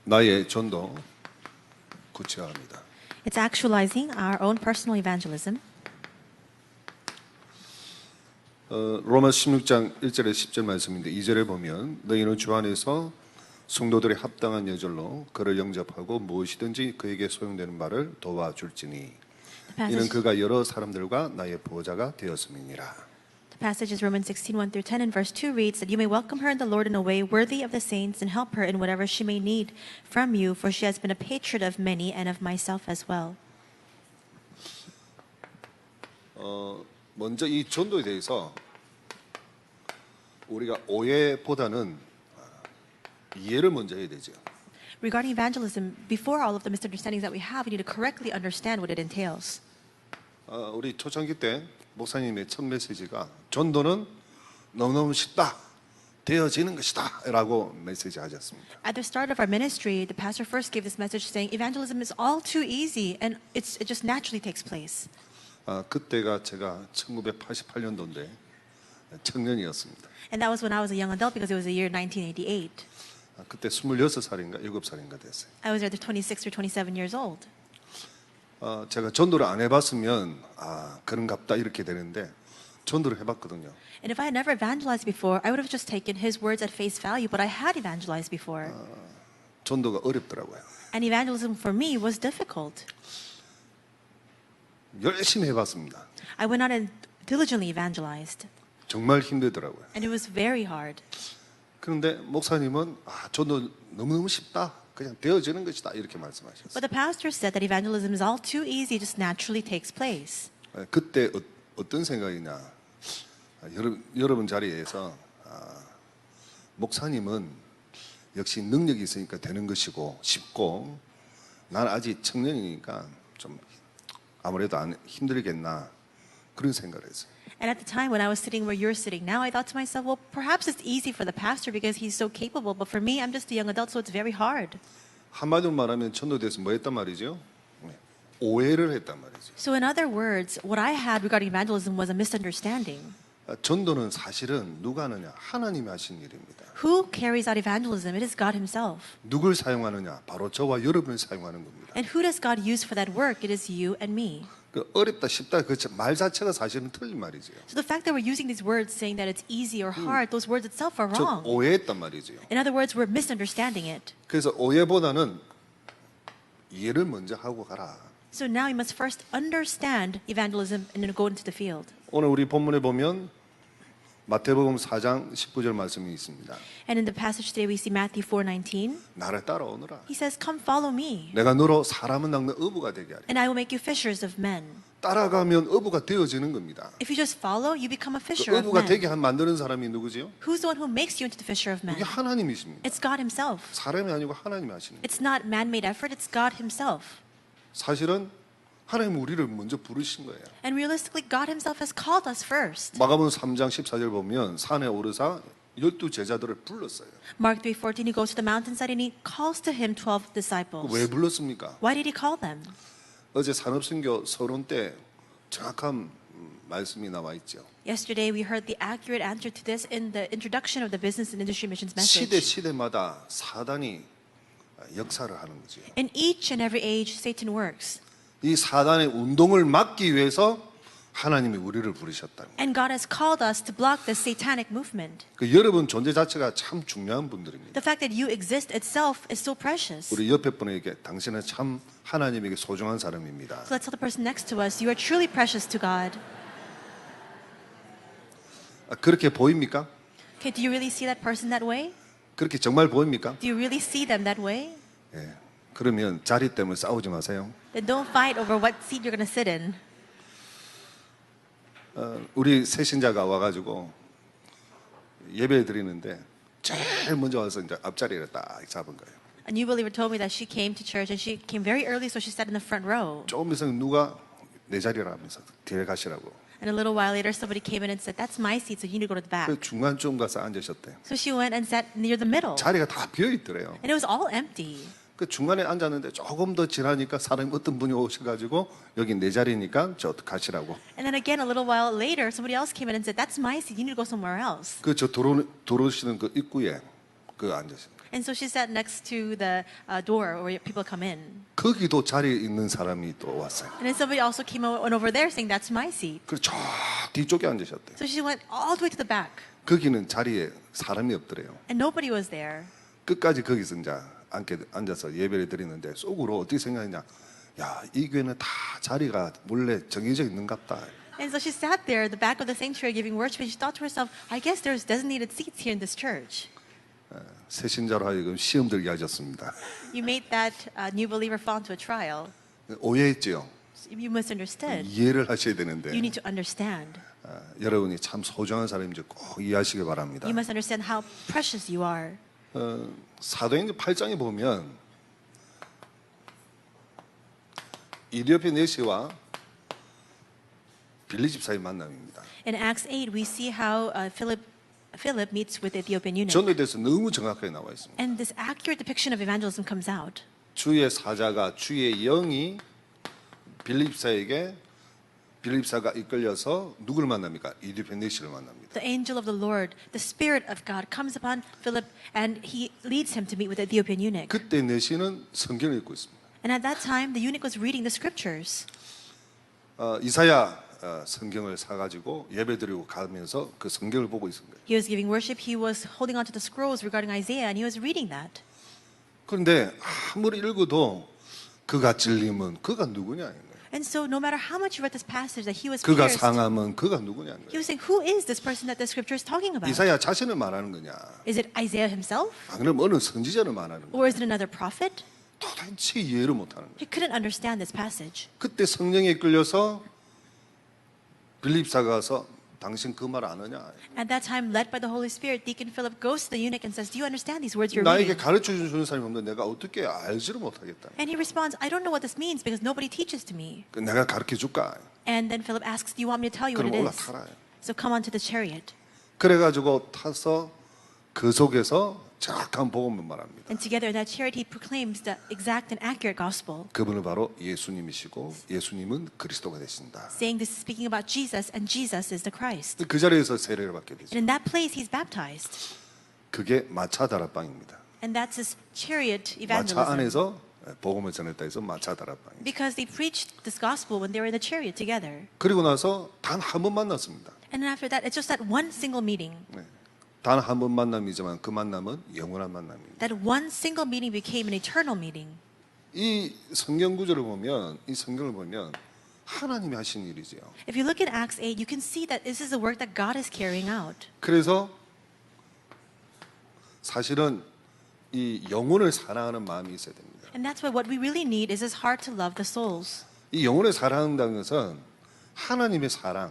나의 전도 구체화합니다. It's actualizing our own personal evangelism. 로마 16장 1절에 10절 말씀인데 2절에 보면 너희는 주 안에서 성도들의 합당한 예절로 그를 영접하고 무엇이든지 그에게 소용되는 말을 도와줄지니 이는 그가 여러 사람들과 나의 보호자가 되었음이니라. The passage is Romans 16, 1 through 10, and verse 2 reads that you may welcome her in the Lord in a way worthy of the saints and help her in whatever she may need from you, for she has been a patron of many and of myself as well. 먼저 이 전도에 대해서 우리가 오해보다는 이해를 먼저 해야 되죠. Regarding evangelism, before all of the misunderstandings that we have, we need to correctly understand what it entails. 우리 초창기 때 목사님의 첫 메시지가 전도는 너무너무 쉽다, 되어지는 것이다 라고 메시지 하셨습니다. At the start of our ministry, the pastor first gave this message saying evangelism is all too easy and it just naturally takes place. 그때가 제가 1988년도인데 청년이었습니다. And that was when I was a young adult because it was the year 1988. 그때 26살인가 7살인가 됐어요. I was either 26 or 27 years old. 제가 전도를 안 해봤으면 그런갑다 이렇게 되는데 전도를 해봤거든요. And if I had never evangelized before, I would have just taken his words at face value, but I had evangelized before. 전도가 어렵더라고요. And evangelism for me was difficult. 열심히 해봤습니다. I went out and diligently evangelized. 정말 힘들더라고요. And it was very hard. 그런데 목사님은 전도 너무너무 쉽다, 그냥 되어지는 것이다 이렇게 말씀하셨어요. But the pastor said that evangelism is all too easy, just naturally takes place. 그때 어떤 생각이냐, 여러분 자리에서 목사님은 역시 능력이 있으니까 되는 것이고 쉽고 난 아직 청년이니까 좀 아무래도 힘들겠나 그런 생각을 했어요. And at the time when I was sitting where you're sitting now, I thought to myself, well, perhaps it's easy for the pastor because he's so capable, but for me, I'm just a young adult, so it's very hard. 한마디로 말하면 전도돼서 뭐 했단 말이죠? 오해를 했단 말이죠. So in other words, what I had regarding evangelism was a misunderstanding. 전도는 사실은 누가 하느냐? 하나님이 하신 일입니다. Who carries out evangelism? It is God himself. 누굴 사용하느냐? 바로 저와 여러분을 사용하는 겁니다. And who does God use for that work? It is you and me. 어렵다 쉽다 그 말 자체가 사실은 틀린 말이죠. So the fact that we're using these words saying that it's easy or hard, those words itself are 저 wrong. 오해했단 말이죠. In other words, we're misunderstanding it. 그래서 오해보다는 이해를 먼저 하고 가라. So now you must first understand evangelism and then go into the field. 오늘 우리 본문에 보면 마태복음 4장 19절 말씀이 있습니다. And in the passage today we see Matthew 4:19. 나를 따라오너라. He says, "Come follow me, 내가 너로 사람은 낚는 어부가 되게 하리. and I will make you fishers of men." 따라가면 어부가 되어지는 겁니다. If you just follow, you become a 그 fisher of 어부가 men. 되게 만드는 사람이 누구지요? Who's the one who makes you into the fisher of men? 그게 하나님이십니다. It's God himself. 사람이 아니고 하나님이 하시는 거예요. It's not man-made effort, it's God himself. 사실은 하나님은 우리를 먼저 부르신 거예요. And realistically, God himself has called us first. 마가복음 3장 14절 보면 산에 오르사 12 제자들을 불렀어요. Mark 3:14, he goes to the mountainside and he calls to him 12 disciples. 왜 불렀습니까? Why did he call them? 어제 산업선교 서론 때 정확한 말씀이 나와 있죠. Yesterday, we heard the accurate answer to this in the introduction of the Business and Industry Missions 시대 message. 시대마다 사단이 역사를 하는 거죠. In each and every age, Satan works. 이 사단의 운동을 막기 위해서 하나님이 우리를 부르셨다. And God has called us to block the satanic movement. 그 여러분 존재 자체가 참 중요한 분들입니다. The fact that you exist itself is so precious. 우리 옆에 분에게 당신은 참 하나님에게 소중한 사람입니다. So let's tell the person next to us, you are truly precious to God. 그렇게 보입니까? Okay, do you really see that person that way? 그렇게 정말 보입니까? Do you really see them that way? 예. 그러면 자리 때문에 싸우지 마세요. Then don't fight over what seat you're going to sit in. 우리 새신자가 와가지고 예배 드리는데 제일 먼저 와서 이제 앞자리를 딱 잡은 거예요. A new believer told me that she came to church and she came very early, so she sat in the front row. 조금 있으면 누가 내 자리라 하면서 뒤에 가시라고. And a little while later, somebody came in and said, "That's my seat, so you need to go to the back." 그 중간쯤 가서 앉으셨대요. So she went and sat near the middle, 자리가 다 비어 있더래요. and it was all empty. 그 중간에 앉았는데 조금 더 지나니까 사람이 어떤 분이 오셔가지고 여기 내 자리니까 저 가시라고. And then again, a little while later, somebody else came in and said, "That's my seat. You need to go somewhere else." 그 저 들어오시는 그 입구에 그 앉으신 거예요. And so she sat next to the door where people come in. 거기도 자리에 있는 사람이 또 왔어요. And then somebody also came went over there saying, that's my seat. 그리고 저 뒤쪽에 앉으셨대요. So she went all the way to the back. 거기는 자리에 사람이 없더래요. And nobody was there. 끝까지 거기서 이제 앉아서 예배를 드리는데 속으로 어떻게 생각했냐? 야, 이 교회는 다 자리가 원래 정해져 있는갑다. And so she sat there at the back of the sanctuary giving worship, and she thought to herself, I guess there's designated seats here in this church. 새신자로 하여금 시험 들게 하셨습니다. You made that new believer fall into a trial. 오해했죠. You misunderstood. 이해를 하셔야 되는데 You need to understand. 여러분이 참 소중한 사람인지 꼭 이해하시기 바랍니다. You must understand how precious you are. 사도행전 8장에 보면 이디오피아 내시와 빌리 집사의 만남입니다. In Acts 8, we see how Philip meets with the Ethiopian eunuch. 전도에 대해서 너무 정확하게 나와 있습니다. And this accurate depiction of evangelism comes out. 주의 사자가 주의 영이 빌리 집사가 이끌려서 누구를 만납니까? 이디오피아 내시를 만납니다. The angel of the Lord, the Spirit of God, comes upon Philip and he leads him to meet with the Ethiopian eunuch. 그때 내시는 성경을 읽고 있습니다. And at that time, the eunuch was reading the scriptures. 이사야 성경을 사가지고 예배드리고 가면서 그 성경을 보고 있습니다. He was giving worship. He was holding on to the scrolls regarding Isaiah, and he was reading that. 그런데 아무리 읽어도 그가 찔림은 그가 누구냐? And so, no matter how much you read this passage, that he was 그가 pierced, 상함은 그가 누구냐? he was saying, "Who is this person that the scripture is talking about? 이사야 자신을 말하는 거냐? Is it Isaiah himself, 안 그러면 어느 선지자를 말하는 거냐? or is it another prophet?" 도대체 이해를 못하는 거예요. He couldn't understand this passage. 그때 성령에 끌려서 빌립사가 가서 당신 그 말 아느냐? At that time, led by the Holy Spirit, Deacon Philip goes to the eunuch and says, "Do you understand these words you're 나에게 reading?" 가르쳐 주는 사람이 없는데 내가 어떻게 알지를 못하겠다. And he responds, "I don't know what this means because nobody teaches to me." 내가 가르쳐 줄까? And then Philip asks, "Do you want me to tell you what 그럼 it is?" 올라타라. So come onto the chariot. 그래가지고 타서 그 속에서 정확한 복음을 말합니다. And together in that chariot, he proclaims the exact and accurate gospel, 그분은 바로 예수님이시고 예수님은 그리스도가 되신다. saying this is speaking about Jesus, and Jesus is the Christ. 그 자리에서 세례를 받게 되죠. And in that place, he's baptized. 그게 마차 다락방입니다. And that's his chariot 마차 evangelism. 안에서 복음을 전했다 해서 마차 다락방입니다. Because they preached this gospel when they were in the chariot together. 그리고 나서 단 한 번 만났습니다. And then after that, it's just that one single meeting. 단 한 번 만남이지만 그 만남은 영원한 만남입니다. That one single meeting became an eternal meeting. 이 성경 구절을 보면 이 성경을 보면 하나님이 하신 일이지요. If you look at Acts 8, you can see that this is the work that God is carrying out. 그래서 사실은 이 영혼을 사랑하는 마음이 있어야 됩니다. And that's why what we really need is this heart to love the souls. 이 영혼을 사랑한다는 것은 하나님의 사랑,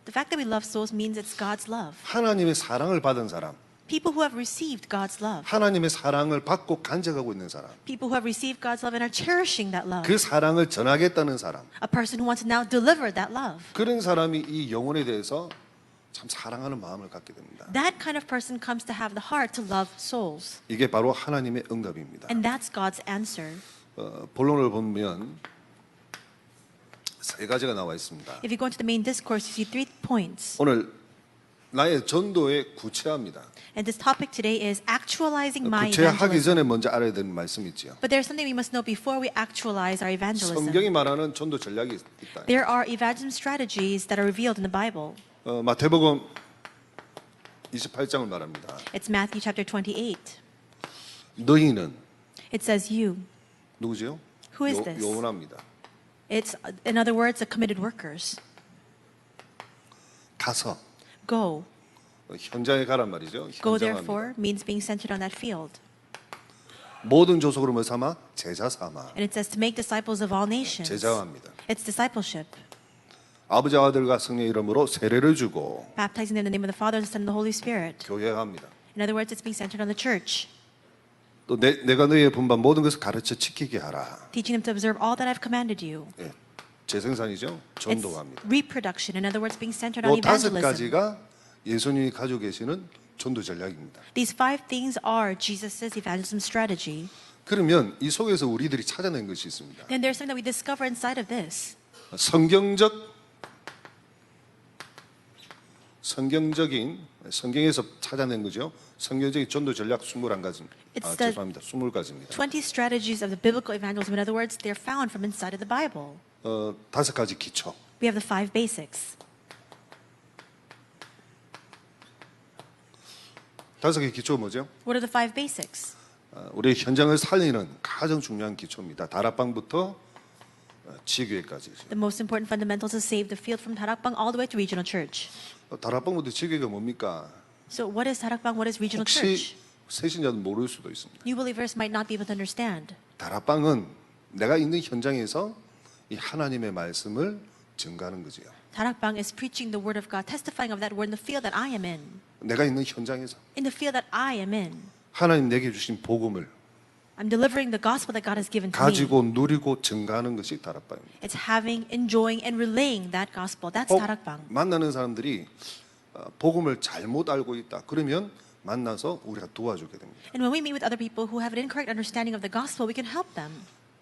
The fact that we love souls means it's God's love. 하나님의 사랑을 받은 사람, People who have received God's love. 하나님의 사랑을 받고 간직하고 있는 사람, People who have received God's love and are cherishing that love. 그 사랑을 전하겠다는 사람, A person who wants to now deliver that love. 그런 사람이 이 영혼에 대해서 참 사랑하는 마음을 갖게 됩니다. That kind of person comes to have the heart to love souls. 이게 바로 하나님의 응답입니다. And that's God's answer. 본론을 보면 세 가지가 나와 있습니다. If you go into the main discourse, you see 3 points. 오늘 나의 전도의 구체화입니다. And this topic today is actualizing my 구체화하기 evangelism. 전에 먼저 알아야 되는 말씀이 있죠. But there's something we must know before we actualize our evangelism. 성경이 말하는 전도 전략이 있다. There are evangelism strategies that are revealed in the Bible. 마태복음 28장을 말합니다. It's Matthew chapter 28. 너희는 It says you. 누구지요? Who is this? 요원합니다. It's, in other words, the committed workers. 가서 Go. 현장에 가란 말이죠. Go 현장합니다. therefore means being centered on that field. 모든 조속으로 뭐 삼아? 제자 삼아. And it says to make disciples of all nations. 제자합니다. It's discipleship. 아버지와 아들과 성령의 이름으로 세례를 주고 Baptizing them in the name of the Father, the Son, and the Holy Spirit. 교회합니다. In other words, it's being centered on the church. 또 내가 너희의 분반 모든 것을 가르쳐 지키게 하라. Teaching them to observe all that I've commanded you. 예, 재생산이죠. It's 전도합니다. reproduction. In other words, being centered on 이 다섯 evangelism. 가지가 예수님이 가지고 계시는 전도 전략입니다. These 5 things are Jesus' evangelism strategy. 그러면 이 속에서 우리들이 찾아낸 것이 있습니다. Then there's something that we discover inside of this. 성경에서 찾아낸 거죠. 성경적인 전도 전략 21가지. It's the- 죄송합니다. 20가지입니다. 20 strategies of the biblical evangelism. In other words, they're found from inside of the Bible. 5가지 기초. We have the 5 basics. 5개 기초가 뭐죠? What are the 5 basics? 우리 현장을 살리는 가장 중요한 기초입니다. 다락방부터 지교회까지. The most important fundamentals to save the field from Tarakbang all the way to regional church. 다락방부터 지교회가 뭡니까? So what is Tarakbang? What is regional 혹시 church? 새신자는 모를 수도 있습니다. New believers might not be able to understand. 다락방은 내가 있는 현장에서 이 하나님의 말씀을 증가하는 거지요. Tarakbang is preaching the word of God, testifying of that word in the field that I am in. 내가 있는 현장에서 In the field that I am in. 하나님 내게 주신 복음을 I'm delivering the gospel that God has given to me. 가지고 누리고 증가하는 것이 다락방입니다. It's having, enjoying, and relaying that gospel. That's 혹 Tarakbang. 만나는 사람들이 복음을 잘못 알고 있다. 그러면 만나서 우리가 도와주게 됩니다. And when we meet with other people who have an incorrect understanding of the gospel, we can help them.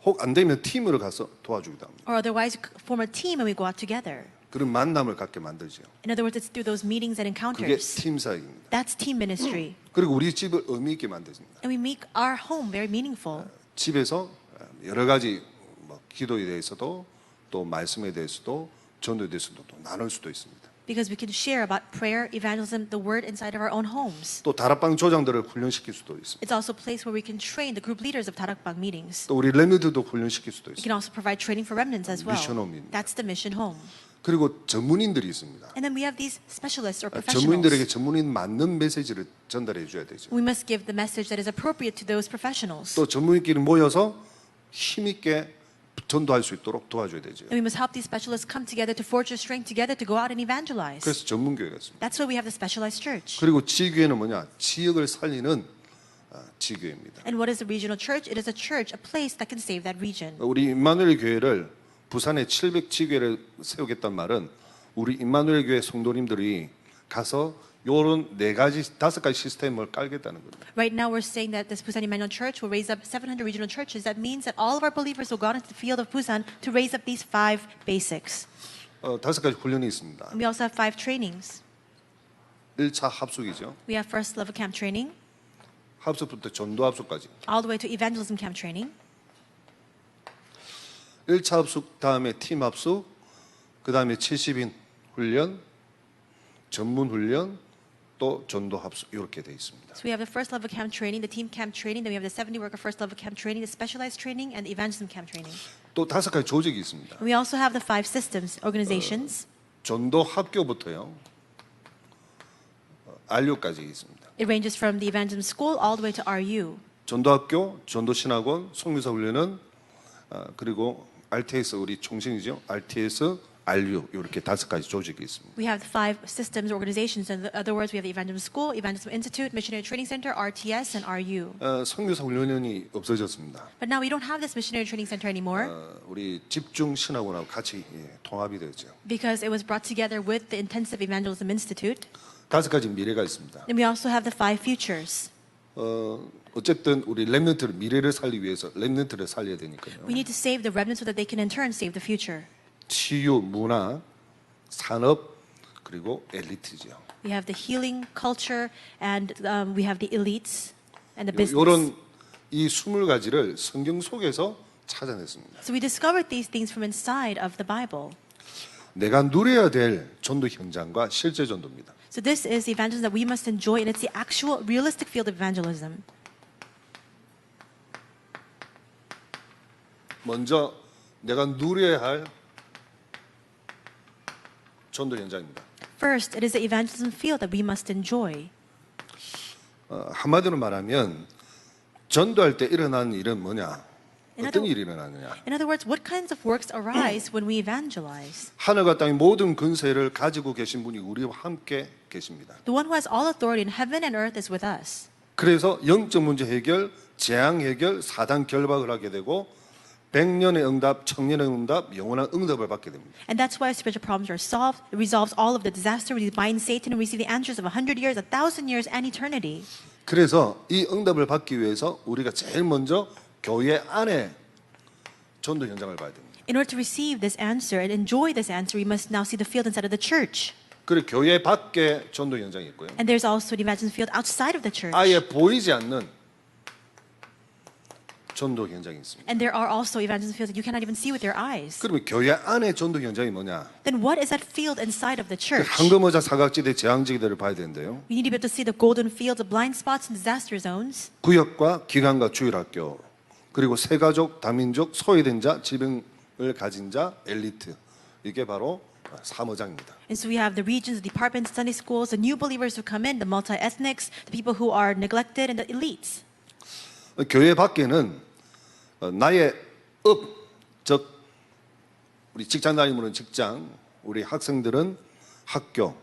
혹 안 되면 팀으로 가서 도와주기도 합니다. Or otherwise, form a team and we go out together. 그런 만남을 갖게 만들죠. In other words, it's through those meetings and 그게 encounters. 팀 사역입니다. That's team ministry. 그리고 우리 집을 의미 있게 만듭니다. And we make our home very meaningful. 집에서 여러 가지 기도에 대해서도 또 말씀에 대해서도 전도에 대해서도 또 나눌 수도 있습니다. Because we can share about prayer, evangelism, the word inside of our own homes. 또 다락방 조장들을 훈련시킬 수도 있습니다. It's also a place where we can train the group leaders of Tarakbang meetings. 또 우리 렘넌트도 훈련시킬 수도 We 있습니다. can also provide training for remnants as well. Mission home입니다. That's the mission home. 그리고 전문인들이 있습니다. And then we have these specialists or 전문인들에게 professionals. 전문인 맞는 메시지를 전달해 줘야 되죠. We must give the message that is appropriate to those professionals. 또 전문인끼리 모여서 힘있게 전도할 수 있도록 도와줘야 되죠. And we must help these specialists come together to forge their strength together to go out and evangelize. 그래서 전문교회가 있습니다. That's why we have the specialized church. 그리고 지교회는 뭐냐? 지역을 살리는 지교회입니다. And what is the regional church? It is a church, a place that can save that region. 우리 임마누엘 교회를 부산에 700 지교회를 세우겠다는 말은 우리 임마누엘 교회 성도님들이 가서 요런 5가지 시스템을 깔겠다는 겁니다. Right now we're saying that this Busan Emmanuel Church will raise up 700 regional churches. That means that all of our believers will go out into the field of Busan to raise up these 5 basics. 5가지 훈련이 있습니다. And we also have 5 trainings. 1차 합숙이죠. We have first level camp training, 합숙부터 전도 합숙까지. all the way to evangelism camp training. 1차 합숙 다음에 팀 합숙, 그 다음에 70인 훈련, 전문 훈련, 또 전도 합숙 이렇게 돼 있습니다. So we have the first level camp training, the team camp training, then we have the 70 worker first level camp training, the specialized training, and the evangelism camp training. 또 5가지 조직이 있습니다. And we also have the 5 systems, organizations. 전도 학교부터요, RU까지 있습니다. It ranges from the evangelism school all the way to RU. 전도학교, 전도신학원, 송유사 훈련은 그리고 RTS 우리 총신이죠. RTS, RU 이렇게 5가지 조직이 있습니다. We have the 5 systems, organizations. In other words, we have the evangelism school, evangelism institute, missionary training center, RTS, and RU. 송유사 훈련이 없어졌습니다. But now we don't have this missionary training center anymore 우리 집중 신학원하고 같이 통합이 되죠. because it was brought together with the intensive evangelism institute. 5가지 미래가 있습니다. And we also have the 5 futures. 어쨌든 우리 렘넌트를 미래를 살리기 위해서 렘넌트를 살려야 되니까요. We need to save the remnants so that they can in turn save the future. 치유, 문화, 산업 그리고 엘리트죠. We have the healing culture, and we have the elites and the business. 이런 이 20가지를 성경 속에서 찾아냈습니다. So we discovered these things from inside of the Bible. 내가 누려야 될 전도 현장과 실제 전도입니다. So this is the evangelism that we must enjoy, and it's the actual realistic field of evangelism. 먼저 내가 누려야 할 전도 현장입니다. First, it is the evangelism field that we must enjoy. 한마디로 말하면 전도할 때 일어나는 일은 뭐냐? In 어떤 other- 일이 일어나느냐? In other words, what kinds of works arise when we evangelize? 하늘과 땅의 모든 근세를 가지고 계신 분이 우리와 함께 계십니다. The one who has all authority in heaven and earth is with us. 그래서 영적 문제 해결, 재앙 해결, 사단 결박을 하게 되고 100년의 응답, 1000년의 응답, 영원한 응답을 받게 됩니다. And that's why spiritual problems are solved. It resolves all of the disaster. We bind Satan and receive the answers of 100 years, 1,000 years, and eternity. 그래서 이 응답을 받기 위해서 우리가 제일 먼저 교회 안에 전도 현장을 봐야 됩니다. In order to receive this answer and enjoy this answer, we must now see the field inside of the church. 그리고 교회 밖에 전도 현장이 있고요. And there's also an evangelism field outside of the church. 아예 보이지 않는 전도 현장이 있습니다. And there are also evangelism fields that you cannot even see with your eyes. 그러면 교회 안에 전도 현장이 뭐냐? Then what is that field inside of the church? 황금어자 사각지대 재앙지대를 봐야 되는데요. We need to be able to see the golden fields, the blind spots, and disaster zones. 구역과 기관과 주일학교 그리고 세가족, 다민족, 소외된 자, 질병을 가진 자, 엘리트 이게 바로 사모장입니다. And so we have the regions, the departments, Sunday schools, the new believers who come in, the multi-ethnics, the people who are neglected, and the elites. 교회 밖에는 나의 즉 우리 직장 다니는 직장, 우리 학생들은 학교,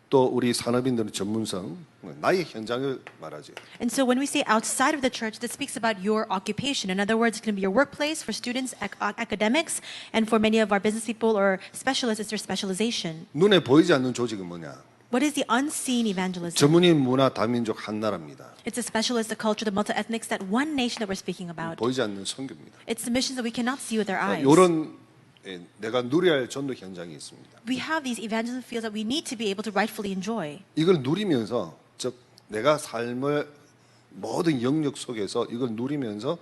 또 우리 산업인들은 전문성, 나의 현장을 말하죠. And so when we say outside of the church, this speaks about your occupation. In other words, it's going to be your workplace for students, academics, and for many of our business people or specialists, it's their specialization. 눈에 보이지 않는 조직은 뭐냐? What is the unseen evangelism? 전문인 문화 다민족 한 나라입니다. It's the specialists, the culture, the multi-ethnics, that one nation that we're speaking about. 보이지 않는 선교입니다. It's the missions that we cannot see with our eyes. 이런 내가 누려야 할 전도 현장이 있습니다. We have these evangelism fields that we need to be able to rightfully enjoy. 이걸 누리면서 즉 내가 삶의 모든 영역 속에서 이걸 누리면서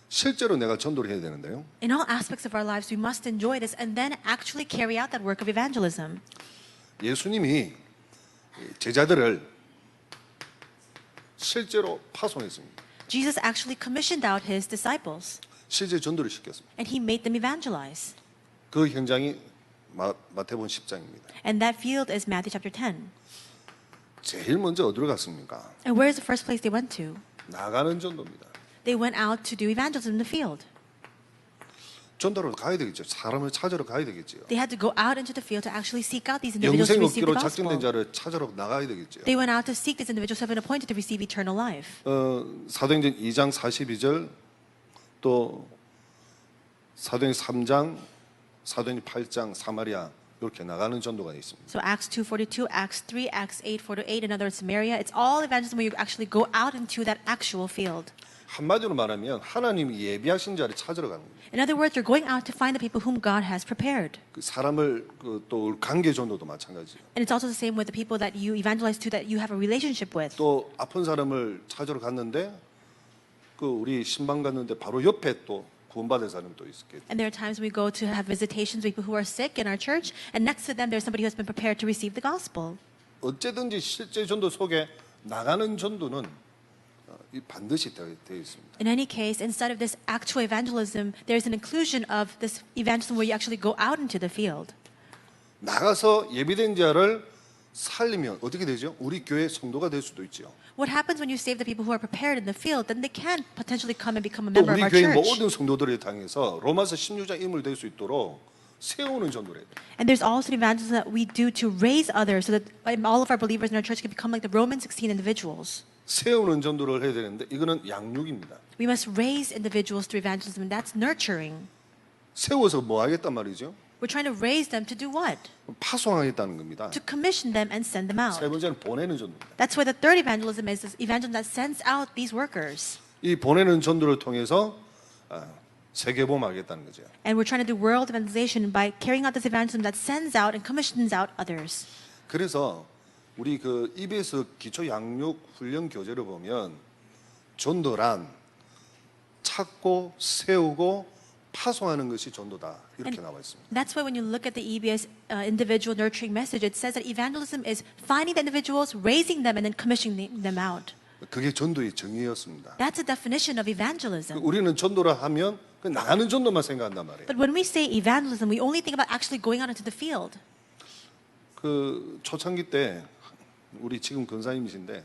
실제로 내가 전도를 해야 되는데요. In all aspects of our lives, we must enjoy this and then actually carry out that work of evangelism. 예수님이 제자들을 실제로 파송했습니다. Jesus actually commissioned out his disciples, 실제 전도를 시켰습니다. and he made them evangelize. 그 현장이 마태복음 10장입니다. And that field is Matthew chapter 10. 제일 먼저 어디로 갔습니까? And where is the first place they went to? 나가는 전도입니다. They went out to do evangelism in the field. 전도로 가야 되겠죠. 사람을 찾으러 가야 되겠죠. They had to go out into the field to actually seek out these individuals to 영생 receive the 얻기로 작정된 gospel. 자를 찾으러 나가야 되겠죠. They went out to seek these individuals who have been appointed to receive eternal life. 사도행전 2장 42절 또 사도행전 3장, 사도행전 8장 사마리아 이렇게 나가는 전도가 있습니다. So Acts 2:42, Acts 3, Acts 8:4-8, in other words, Samaria. It's all evangelism where you actually go out into that actual field. 한마디로 말하면 하나님이 예비하신 자를 찾으러 가는 거예요. In other words, you're going out to find the people whom God has prepared. 그 사람을 또 관계 전도도 마찬가지예요. And it's also the same with the people that you evangelize to that you have a relationship with. 또 아픈 사람을 찾으러 갔는데 그 우리 신방 갔는데 바로 옆에 또 구원받은 사람이 또 있었겠죠. And there are times we go to have visitations with people who are sick in our church, and next to them there's somebody who has been prepared to receive the gospel. 어쨌든지 실제 전도 속에 나가는 전도는 반드시 되어 있습니다. In any case, inside of this actual evangelism, there's an inclusion of this evangelism where you actually go out into the field. 나가서 예비된 자를 살리면 어떻게 되죠? 우리 교회 성도가 될 수도 있죠. What happens when you save the people who are prepared in the field? Then they can potentially come and become a 또 member of 우리 our 교회 church. 모든 성도들을 향해서 로마서 16장 인물 될 수 있도록 세우는 전도를 해요. And there's also an evangelism that we do to raise others so that all of our believers in our church can become like the Roman 16 individuals. 세우는 전도를 해야 되는데 이거는 양육입니다. We must raise individuals through evangelism, and that's nurturing. 세워서 뭐 하겠단 말이죠? We're trying to raise them to do what? 파송하겠다는 겁니다. To commission them and send them out. 세 번째는 보내는 전도입니다. That's why the third evangelism is this evangelism that sends out these workers. 이 보내는 전도를 통해서 세계보험하겠다는 거죠. And we're trying to do world evangelization by carrying out this evangelism that sends out and commissions out others. 그래서 우리 그 EBS 기초 양육 훈련 교재를 보면 전도란 찾고 세우고 파송하는 것이 전도다 이렇게 나와 있습니다. That's why when you look at the EBS individual nurturing message, it says that evangelism is finding the individuals, raising them, and then commissioning them out. 그게 전도의 정의였습니다. That's a definition of evangelism. 우리는 전도라 하면 그 나가는 전도만 생각한단 말이에요. But when we say evangelism, we only think about actually going out into the field. 그 초창기 때 우리 지금 근사님이신데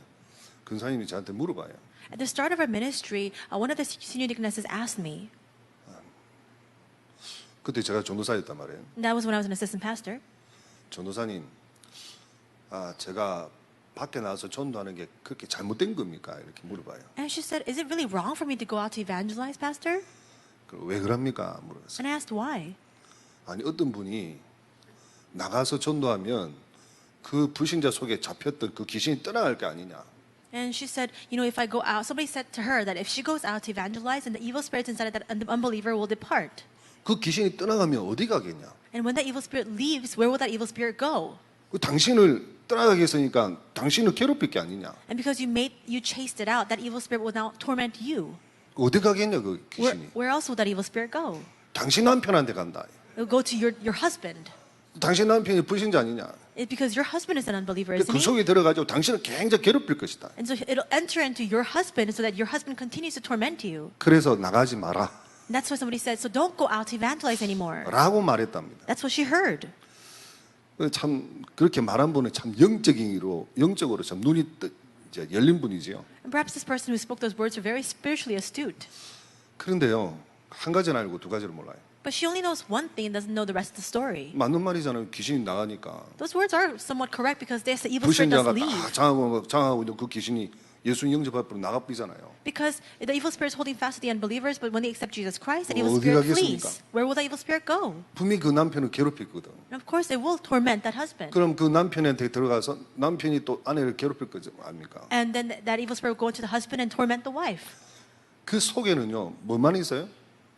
근사님이 저한테 물어봐요. At the start of our ministry, one of the senior deaconesses asked me, 그때 제가 전도사였단 말이에요. and that was when I was an assistant pastor. 전도사님, 제가 밖에 나가서 전도하는 게 그렇게 잘못된 겁니까? 이렇게 물어봐요. And she said, is it really wrong for me to go out to evangelize, pastor? 왜 그럽니까? 물어봤어요. And I asked why. 아니 어떤 분이 나가서 전도하면 그 불신자 속에 잡혔던 그 귀신이 떠나갈 게 아니냐. And she said, you know, if I go out, somebody said to her that if she goes out to evangelize, then the evil spirits inside of that unbeliever will depart. 그 귀신이 떠나가면 어디 가겠냐? And when that evil spirit leaves, where will that evil spirit go? 당신을 떠나가게 했으니까 당신을 괴롭힐 게 아니냐. And because you chased it out, that evil spirit will now torment you. 어디 가겠냐 그 Where, 귀신이. where else will that evil spirit go? 당신 남편한테 간다. It'll go to your husband. 당신 남편이 불신자 아니냐. Because your husband is an unbeliever, 그 isn't he? 속에 들어가지고 당신을 굉장히 괴롭힐 것이다. And so it'll enter into your husband so that your husband continues to torment you. 그래서 나가지 마라 And that's why somebody said, so don't go out to evangelize anymore. 라고 말했답니다. That's what she heard. 참 그렇게 말한 분은 참 영적으로 참 눈이 이제 열린 분이지요. And perhaps this person who spoke those words are very spiritually astute. 그런데요, 한 가지는 알고 두 가지를 몰라요. But she only knows one thing and doesn't know the rest of the story. 맞는 말이잖아요. 귀신이 나가니까 Those words are somewhat correct because there's the evil spirit does 불신자가 leave. 다 장하고 있는 그 귀신이 예수님 영접하고 나가버리잖아요. Because the evil spirit is holding fast to the unbelievers, but when they accept Jesus Christ, the evil 어디 spirit 가겠습니까? flees. Where will the evil spirit go? 분명히 그 남편을 괴롭혔거든. And of course, it will torment that husband. 그럼 그 남편한테 들어가서 남편이 또 아내를 괴롭힐 거죠, 아닙니까? And then that evil spirit will go into the husband and torment the wife. 그 속에는요, 뭐만 있어요?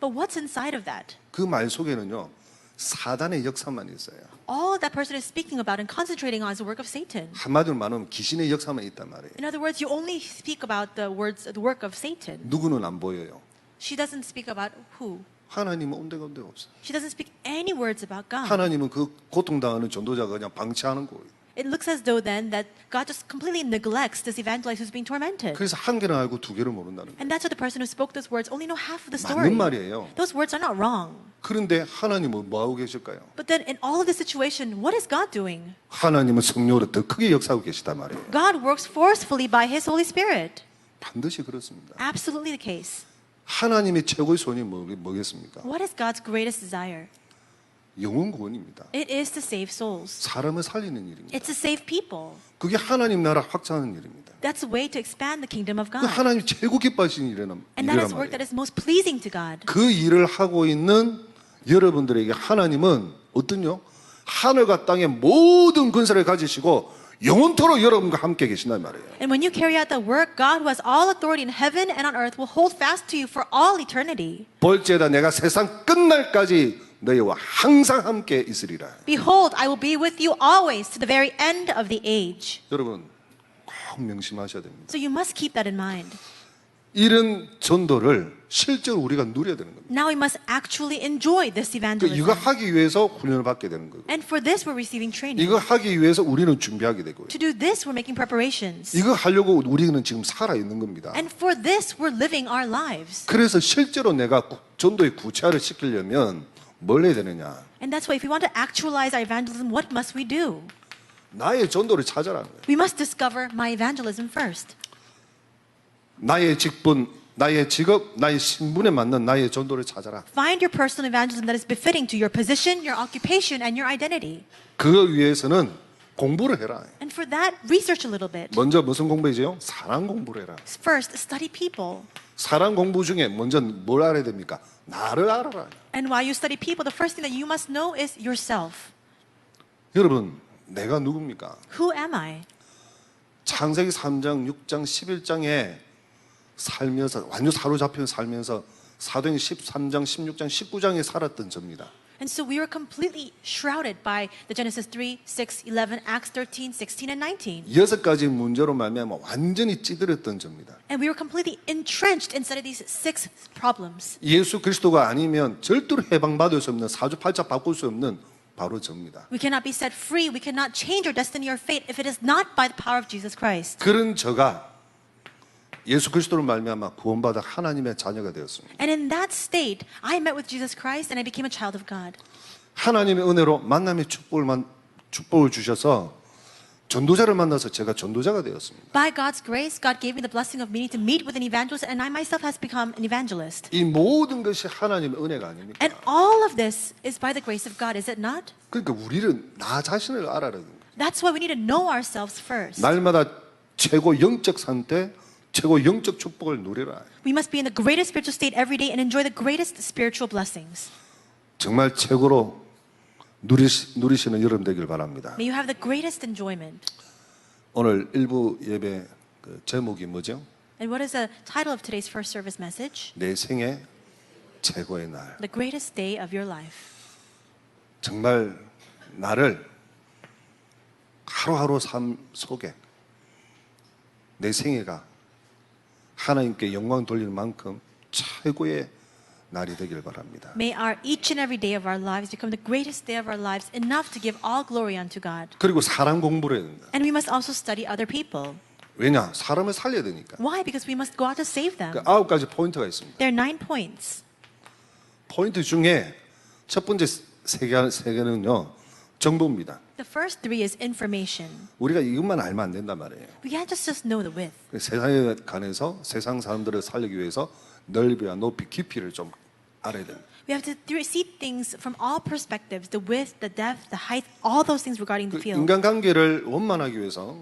But what's inside of that? 그 말 속에는요, 사단의 역사만 있어요. All that person is speaking about and concentrating on is the work of Satan. 한마디로 말하면 귀신의 역사만 있단 말이에요. In other words, you only speak about the work of Satan. 누구는 안 보여요. She doesn't speak about who. 하나님은 온데간데 없어요. She doesn't speak any words about God. 하나님은 그 고통당하는 전도자가 그냥 방치하는 거예요. It looks as though then that God just completely neglects this evangelist who's being tormented. 그래서 한 개는 알고 두 개를 모른다는 거예요. And that's why the person who spoke those words only know half of the 맞는 story. 말이에요. Those words are not wrong. 그런데 하나님은 뭐 하고 계실까요? But then in all of this situation, what is God doing? 하나님은 성령으로 더 크게 역사하고 계시단 말이에요. God works forcefully by His Holy Spirit. 반드시 그렇습니다. Absolutely the case. 하나님의 최고의 소원이 뭐겠습니까? What is God's greatest desire? 영혼 구원입니다. It is to save souls. 사람을 살리는 일입니다. It's to save people. 그게 하나님 나라 확장하는 일입니다. That's a way to expand the kingdom of 그 God. 하나님 최고 기뻐하시는 일이란 And that is work 말이에요. that is most pleasing to God. 그 일을 하고 있는 여러분들에게 하나님은 어떤요? 하늘과 땅의 모든 권세를 가지시고 영원토록 여러분과 함께 계신단 말이에요. And when you carry out that work, God who has all authority in heaven and on earth will hold fast to you for all eternity. 볼지에다 내가 세상 끝날까지 너희와 항상 함께 있으리라. Behold, I will be with you always to the very end of the age. 여러분 꼭 명심하셔야 됩니다. So you must keep that in mind. 이런 전도를 실제로 우리가 누려야 되는 겁니다. Now we must actually enjoy this 이거 evangelism. 하기 위해서 훈련을 받게 되는 거고, And for this, we're receiving training. 이거 하기 위해서 우리는 준비하게 되고요. To do this, we're making preparations. 이거 하려고 우리는 지금 살아 있는 겁니다. And for this, we're living our lives. 그래서 실제로 내가 전도의 구체화를 시키려면 뭘 해야 되느냐? And that's why if we want to actualize our evangelism, what must we do? 나의 전도를 찾아라는 거예요. We must discover my evangelism first. 나의 직분, 나의 직업, 나의 신분에 맞는 나의 전도를 찾아라. Find your personal evangelism that is befitting to your position, your occupation, and your identity. 그거 위해서는 공부를 해라. And for that, research a little bit. 먼저 무슨 공부이죠? 사랑 공부를 해라. First, study people. 사랑 공부 중에 먼저 뭘 알아야 됩니까? 나를 알아라. And while you study people, the first thing that you must know is yourself. 여러분, 내가 누굽니까? Who am I? 창세기 3장, 6장, 11장에 살면서 완전 사로잡혀 살면서 사도행 13장, 16장, 19장에 살았던 저입니다. And so we were completely shrouded by the Genesis 3, 6, 11, Acts 13, 16, and 19. 6가지 문제로 말미암아 완전히 찌들었던 저입니다. And we were completely entrenched inside of these 6 problems. 예수 그리스도가 아니면 절대로 해방받을 수 없는 사주팔자 바꿀 수 없는 바로 저입니다. We cannot be set free. We cannot change our destiny or fate if it is not by the power of Jesus Christ. 그런 저가 예수 그리스도를 말미암아 구원받아 하나님의 자녀가 되었습니다. And in that state, I met with Jesus Christ and I became a child of God. 하나님의 은혜로 만남의 축복을 주셔서 전도자를 만나서 제가 전도자가 되었습니다. By God's grace, God gave me the blessing of meeting to meet with an evangelist, and I myself has become an evangelist. 이 모든 것이 하나님의 은혜가 아닙니까? And all of this is by the grace of God, is it not? 그러니까 우리는 나 자신을 알아라는 거예요. That's why we need to know ourselves first. 날마다 최고 영적 상태, 최고 영적 축복을 누리라. We must be in the greatest spiritual state every day and enjoy the greatest spiritual blessings. 정말 최고로 누리시는 여러분 되길 바랍니다. May you have the greatest enjoyment. 오늘 일부 예배 제목이 뭐죠? And what is the title of today's first service message? 내 생애 최고의 날. The greatest day of your life. 정말 나를 하루하루 삶 속에 내 생애가 하나님께 영광 돌리는 만큼 최고의 날이 되길 바랍니다. May our each and every day of our lives become the greatest day of our lives, enough to give all glory unto God. 그리고 사람 공부를 해야 된다. And we must also study other people. 왜냐? 사람을 살려야 되니까. Why? Because we must go out to save them. 그 9가지 포인트가 있습니다. There are 9 points. 포인트 중에 첫 번째 세 개는요. 정보입니다. The first 3 is information. 우리가 이것만 알면 안 된단 말이에요. We can't just know the width. 세상에 관해서 세상 사람들을 살리기 위해서 넓이와 높이, 깊이를 좀 알아야 됩니다. We have to see things from all perspectives, the width, the depth, the height, all those things regarding the 그 field. 인간관계를 원만하기 위해서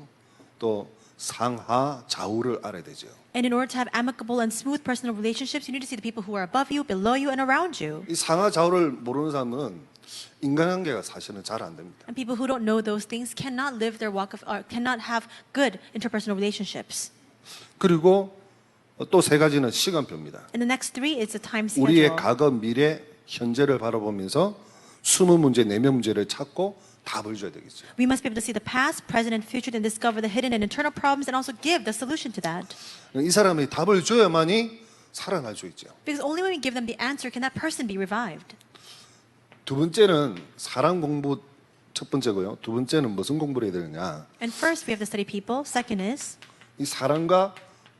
또 상하, 좌우를 알아야 되죠. And in order to have amicable and smooth personal relationships, you need to see the people who are above you, below you, and around you. 이 상하, 좌우를 모르는 사람은 인간관계가 사실은 잘 안 됩니다. And people who don't know those things cannot live their walk of, or cannot have good interpersonal relationships. 그리고 또 세 가지는 시간표입니다. And the next 3 is the time 우리의 schedule. 과거, 미래, 현재를 바라보면서 숨은 문제, 내면 문제를 찾고 답을 줘야 되겠죠. We must be able to see the past, present, and future, and discover the hidden and internal problems, and also give the solution to that. 이 사람이 답을 줘야만이 살아날 수 있죠. Because only when we give them the answer can that person be revived. 두 번째는 사람 공부 첫 번째고요. 두 번째는 무슨 공부를 해야 되느냐? And first, we have to study people. Second is, 이 사람과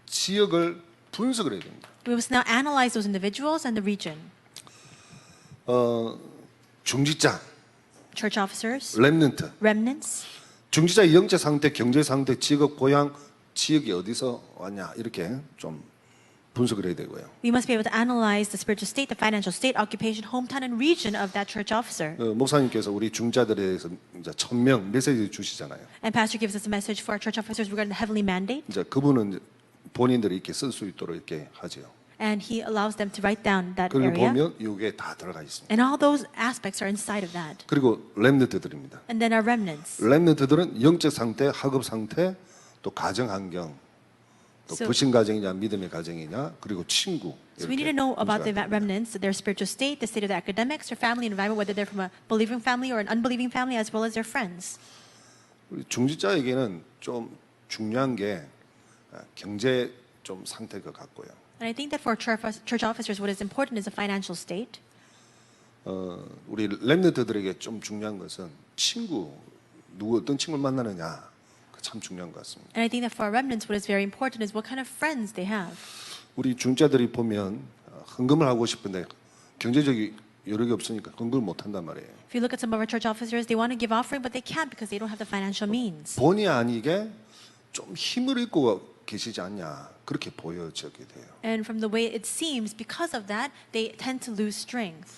지역을 분석을 해야 됩니다. we must now analyze those individuals and the region. 중직자, Church officers, 렘넌트. remnants, 중직자의 영적 상태, 경제 상태, 직업, 고향, 지역이 어디서 왔냐 이렇게 좀 분석을 해야 되고요. we must be able to analyze the spiritual state, the financial state, occupation, hometown, and region of that church officer. 목사님께서 우리 중자들에 대해서 이제 1000명 메시지 주시잖아요. And Pastor gives us a message for our church officers regarding the heavenly mandate, 이제 그분은 본인들이 이렇게 쓸 수 있도록 이렇게 하죠. and he allows them to write down that 그걸 area. 보면 이게 다 들어가 있습니다. And all those aspects are inside of that. 그리고 렘넌트들입니다. And then our remnants. 렘넌트들은 영적 상태, 학업 상태, 또 가정 환경, 또 So- 불신 가정이냐 믿음의 가정이냐 그리고 친구. So we need to 이렇게 know about the 분석합니다. remnants, their spiritual state, the state of the academics, their family environment, whether they're from a believing family or an unbelieving family, as well as their friends. 우리 중직자에게는 좀 중요한 게 경제 좀 상태가 같고요. And I think that for church officers, what is important is the financial state. 우리 렘넌트들에게 좀 중요한 것은 친구, 누구 어떤 친구를 만나느냐 그 참 중요한 것 같습니다. And I think that for our remnants, what is very important is what kind of friends they have. 우리 중자들이 보면 헌금을 하고 싶은데 경제적인 여력이 없으니까 헌금을 못 한단 말이에요. If you look at some of our church officers, they want to give offering, but they can't because they don't have the financial means. 본의 아니게 좀 힘을 잃고 계시지 않냐 그렇게 보여지게 돼요. And from the way it seems, because of that, they tend to lose strength.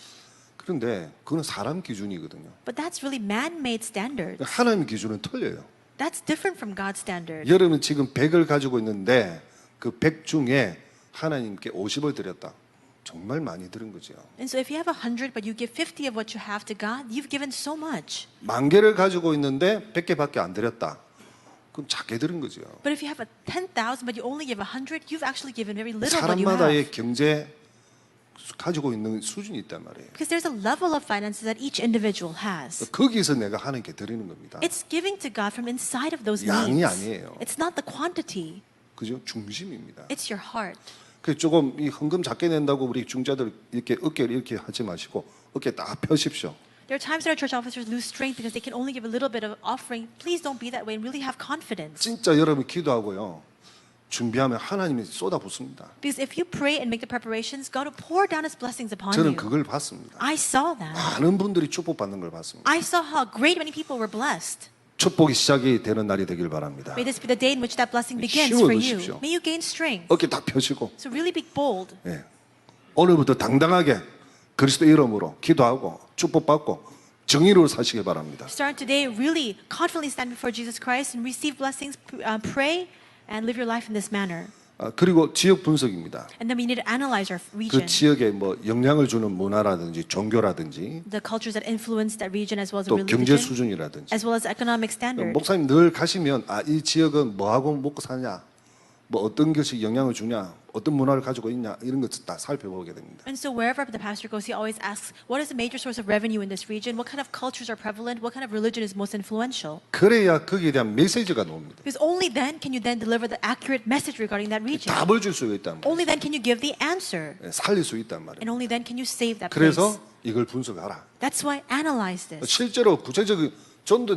그런데 그건 사람 기준이거든요. But that's really man-made standards. 하나님 기준은 틀려요. That's different from God's standard. 여러분 지금 100을 가지고 있는데 그 100 중에 하나님께 50을 드렸다. 정말 많이 드린 거죠. And so if you have 100, but you give 50 of what you have to God, you've given so much. 10,000개를 가지고 있는데 100개밖에 안 드렸다. 그럼 작게 드린 거죠. But if you have 10,000, but you only give 100, you've actually given very little of what you have. 사람마다의 경제 가지고 있는 수준이 있단 말이에요. Because there's a level of finances that each individual has. 거기서 내가 하나님께 드리는 겁니다. It's giving to God from inside of those 양이 needs. 아니에요. It's not the quantity. 그죠? 중심입니다. It's your heart. 그 조금 이 헌금 작게 낸다고 우리 중자들 이렇게 어깨를 이렇게 하지 마시고 어깨 딱 펴십시오. There are times that our church officers lose strength because they can only give a little bit of offering. Please don't be that way and really have confidence. 진짜 여러분 기도하고요. 준비하면 하나님이 쏟아붓습니다. Because if you pray and make the preparations, God will pour down His blessings upon 저는 you. 그걸 봤습니다. I saw that. 많은 분들이 축복받는 걸 봤습니다. I saw how great many people were blessed. 축복이 시작이 되는 날이 되길 바랍니다. May this be the day in which that blessing begins 힘을 for you. 얻으십시오. May you gain strength. 어깨 딱 펴시고 So really be bold. 예. 오늘부터 당당하게 그리스도 이름으로 기도하고 축복받고 정의로 사시길 바랍니다. Start today really confidently stand before Jesus Christ and receive blessings, pray, and live your life in this manner. 그리고 지역 분석입니다. And then we need to analyze our 그 region, 지역에 뭐 영향을 주는 문화라든지 종교라든지 the cultures that influence that region as well as the 또 경제 religion, 수준이라든지 as well as economic standard. 목사님 늘 가시면 이 지역은 뭐하고 먹고 사냐 뭐 어떤 것이 영향을 주냐, 어떤 문화를 가지고 있냐 이런 것을 다 살펴보게 됩니다. And so wherever the pastor goes, he always asks, what is the major source of revenue in this region? What kind of cultures are prevalent? What kind of religion is most influential? 그래야 거기에 대한 메시지가 나옵니다. Because only then can you then deliver the accurate message regarding that region. 답을 줄 수 있단 말이에요. Only then can you give the answer. 살릴 수 있단 말이에요. And only then can you save that place. 그래서 이걸 분석하라. That's why analyze this. 실제로 구체적인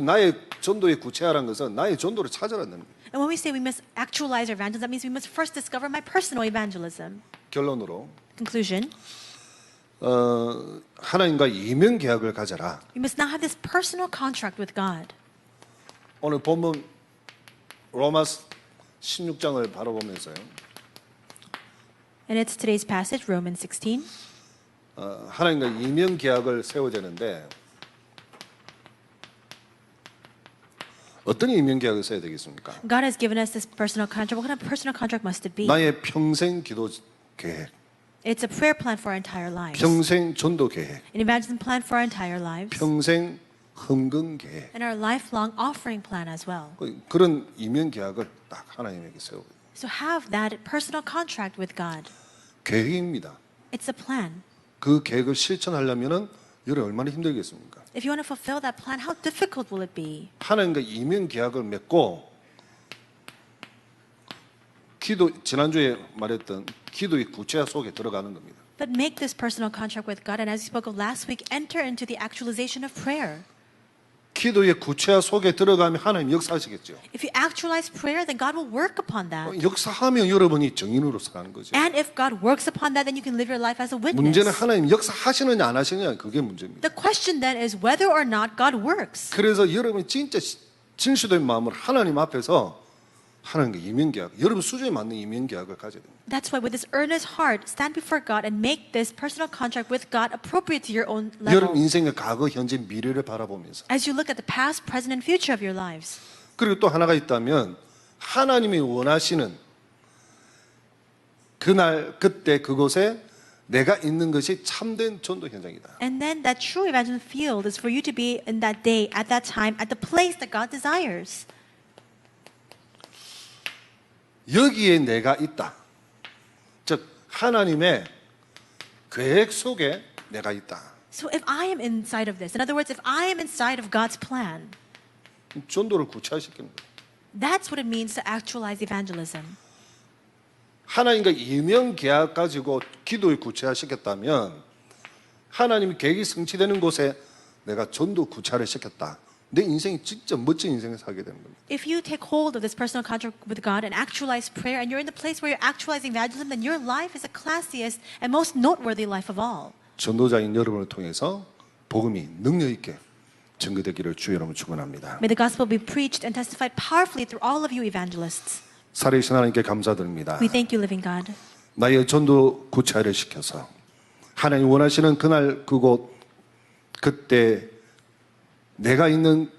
나의 전도의 구체화라는 것은 나의 전도를 찾아라는 겁니다. And when we say we must actualize our evangelism, that means we must first discover my personal evangelism. 결론으로 Conclusion, 하나님과 이면 계약을 가져라. we must now have this personal contract with God. 오늘 본문 로마서 16장을 바라보면서요. And it's today's passage, Romans 16. 하나님과 이면 계약을 세워야 되는데 어떤 이면 계약을 세워야 되겠습니까? God has given us this personal contract. What kind of personal contract must it be? 나의 평생 기도 계획, It's a prayer plan for our entire lives. 평생 전도 계획, An evangelism plan for our entire lives. 평생 헌금 계획. And our lifelong offering plan as well. 그런 이면 계약을 딱 하나님에게 세우고 So have that personal contract with God. 계획입니다. It's a plan. 그 계획을 실천하려면은 여러분 얼마나 힘들겠습니까? If you want to fulfill that plan, how difficult will it be? 하나님과 이면 계약을 맺고 지난주에 말했던 기도의 구체화 속에 들어가는 겁니다. But make this personal contract with God, and as we spoke of last week, enter into the actualization of prayer. 기도의 구체화 속에 들어가면 하나님 역사하시겠죠. If you actualize prayer, then God will work upon that. 역사하면 여러분이 증인으로 사는 거죠. And if God works upon that, then you can live your life as a witness. 문제는 하나님 역사하시느냐 안 하시느냐 그게 문제입니다. The question then is whether or not God works. 그래서 여러분이 진짜 진실된 마음으로 하나님 앞에서 하나님과 이면계약, 여러분 수준에 맞는 이면계약을 가져야 됩니다. That's why with this earnest heart, stand before God and make this personal contract with God appropriate to your own 여러분 level. 인생의 과거, 현재, 미래를 바라보면서 As you look at the past, present, and future of your lives. 그리고 또 하나가 있다면 하나님이 원하시는 그날 그때 그곳에 내가 있는 것이 참된 전도 현장이다. And then that true evangelism field is for you to be in that day, at that time, at the place that God desires. 여기에 내가 있다. 즉 하나님의 계획 속에 내가 있다. So if I am inside of this, in other words, if I am inside of God's plan, 전도를 구체화시키는 거예요. that's what it means to actualize evangelism. 하나님과 이면 계약 가지고 기도를 구체화시켰다면 하나님의 계획이 성취되는 곳에 내가 전도 구체화를 시켰다. 내 인생이 진짜 멋진 인생을 살게 되는 겁니다. If you take hold of this personal contract with God and actualize prayer, and you're in the place where you're actualizing evangelism, then your life is the classiest and most noteworthy life of all. 전도자인 여러분을 통해서 복음이 능력 있게 증거되기를 주 여러분 축원합니다. May the gospel be preached and testified powerfully through all of you evangelists. 살아계신 하나님께 감사드립니다. We thank you, living God. 나의 전도 구체화를 시켜서 하나님 원하시는 그날 그곳 그때 내가 있는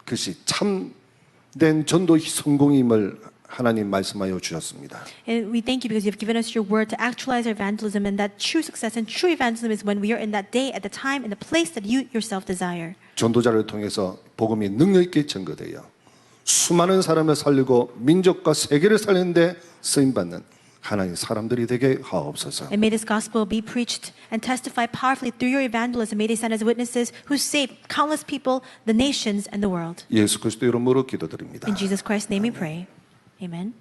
것이 참된 전도 성공임을 하나님 말씀하여 주셨습니다. And we thank you because you've given us your word to actualize our evangelism, and that true success and true evangelism is when we are in that day, at the time, in the place that you yourself desire. 전도자를 통해서 복음이 능력 있게 증거되어 수많은 사람을 살리고 민족과 세계를 살리는데 쓰임 받는 하나님 사람들이 되게 하옵소서. And may this gospel be preached and testified powerfully through your evangelism. May they stand as witnesses who save countless people, the nations, and the world. 예수 그리스도 이름으로 기도드립니다. In Jesus Christ's name we pray. Amen.